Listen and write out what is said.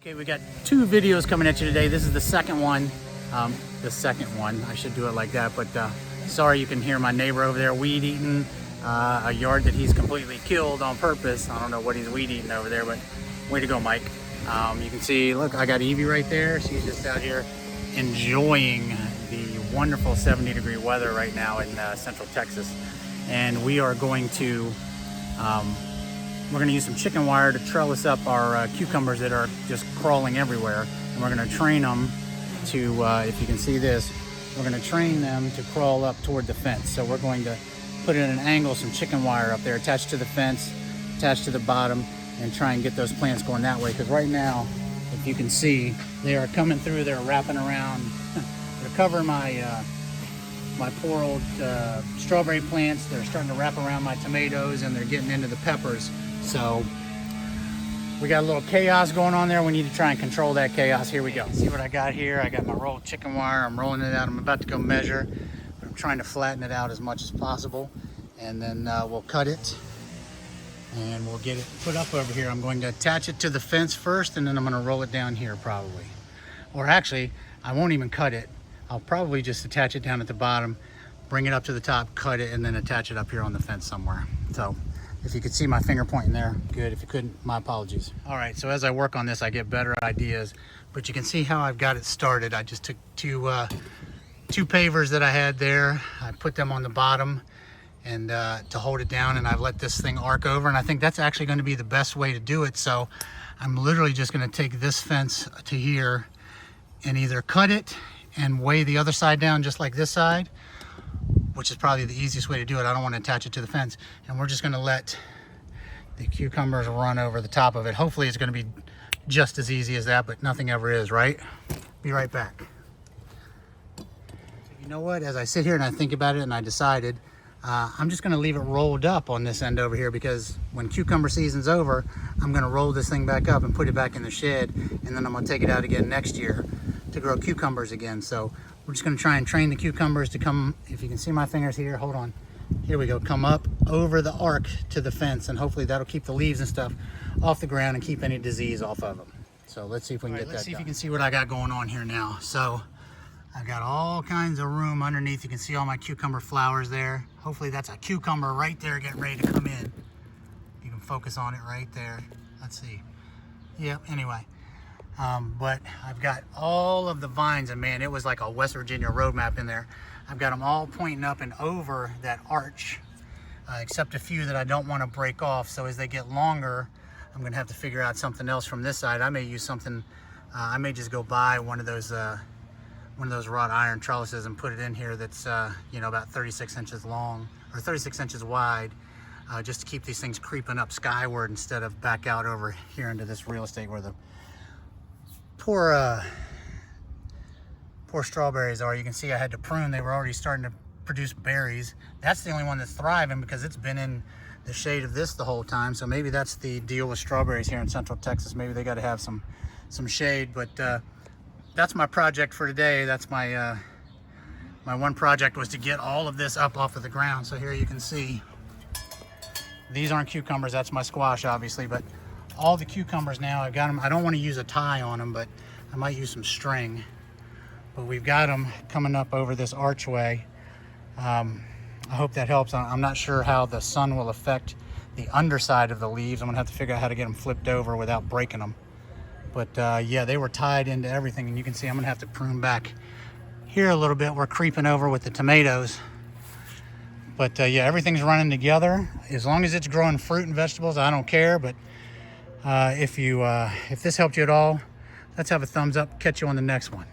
Okay, we got two videos coming at you today. This is the second one. I should do it like that, but sorry you can hear my neighbor over there weed eating a yard that he's completely killed on purpose. I don't know what he's weed eating over there, but way to go, Mike. You can see, look, I got Evie right there. She's just out here enjoying the wonderful 70-degree weather right now in Central Texas. And we are going to use some chicken wire to trellis up our cucumbers that are just crawling everywhere. And we're going to train them to, if you can see this, we're going to train them to crawl up toward the fence. So we're going to put in an angle some chicken wire up there attached to the fence, attached to the bottom, and try and get those plants going that way. Because right now, if you can see, they are coming through, they're wrapping around, they're covering my my poor old strawberry plants. They're starting to wrap around my tomatoes, and they're getting into the peppers. So we got a little chaos going on there. We need to try and control that chaos. Here we go. See what I got here? I got my rolled chicken wire. I'm rolling it out. I'm about to go measure, but I'm trying to flatten it out as much as possible. And then we'll cut it and we'll get it put up over here. I'm going to attach it to the fence first, and then I'm going to roll it down here probably. Or actually, I won't even cut it. I'll probably just attach it down at the bottom, bring it up to the top, cut it, and then attach it up here on the fence somewhere. So if you could see my finger pointing there, good. If you couldn't, my apologies. All right, so as I work on this, I get better ideas, but you can see how I've got it started. I just took two pavers that I had there. I put them on the bottom and to hold it down, and I've let this thing arc over, and I think that's actually going to be the best way to do it. So I'm literally just going to take this fence to here and either cut it and weigh the other side down just like this side, which is probably the easiest way to do it. I don't want to attach it to the fence, and we're just going to let the cucumbers run over the top of it. Hopefully it's going to be just as easy as that, but nothing ever is, right? Be right back. So you know what, as I sit here and I think about it, and I decided I'm just going to leave it rolled up on this end over here, because when cucumber season's over, I'm going to roll this thing back up and put it back in the shed, and then I'm going to take it out again next year to grow cucumbers again. So we're just going to try and train the cucumbers to come, if you can see my fingers here, hold on, here we go, come up over the arc to the fence, and hopefully that'll keep the leaves and stuff off the ground and keep any disease off of them. So let's see if we can get that done. Let's see if you can see what I got going on here now. So I've got all kinds of room underneath. You can see all my cucumber flowers there. Hopefully that's a cucumber right there getting ready to come in. You can focus on it right there. Let's see. Yep, anyway. But I've got all of the vines, and man, it was like a West Virginia road map in there. I've got them all pointing up and over that arch, except a few that I don't want to break off. So as they get longer, I'm going to have to figure out something else from this side. I may use something, I may just go buy one of those wrought iron trellises and put it in here that's, you know, about 36 inches long or 36 inches wide, just to keep these things creeping up skyward instead of back out over here into this real estate where the poor strawberries are. You can see I had to prune. They were already starting to produce berries. That's the only one that's thriving because it's been in the shade of this the whole time. So maybe that's the deal with strawberries here in Central Texas. Maybe they got to have some shade. But that's my project for today. That's my my one project, was to get all of this up off of the ground. So here you can see these aren't cucumbers. That's my squash, obviously, but all the cucumbers now, I've got them. I don't want to use a tie on them, but I might use some string. But we've got them coming up over this archway. I hope that helps. I'm not sure how the sun will affect the underside of the leaves. I'm gonna have to figure out how to get them flipped over without breaking them. But yeah, they were tied into everything, and you can see I'm gonna have to prune back here a little bit. We're creeping over with the tomatoes. But yeah, everything's running together. As long as it's growing fruit and vegetables, I don't care. But if this helped you at all, let's have a thumbs up. Catch you on the next one.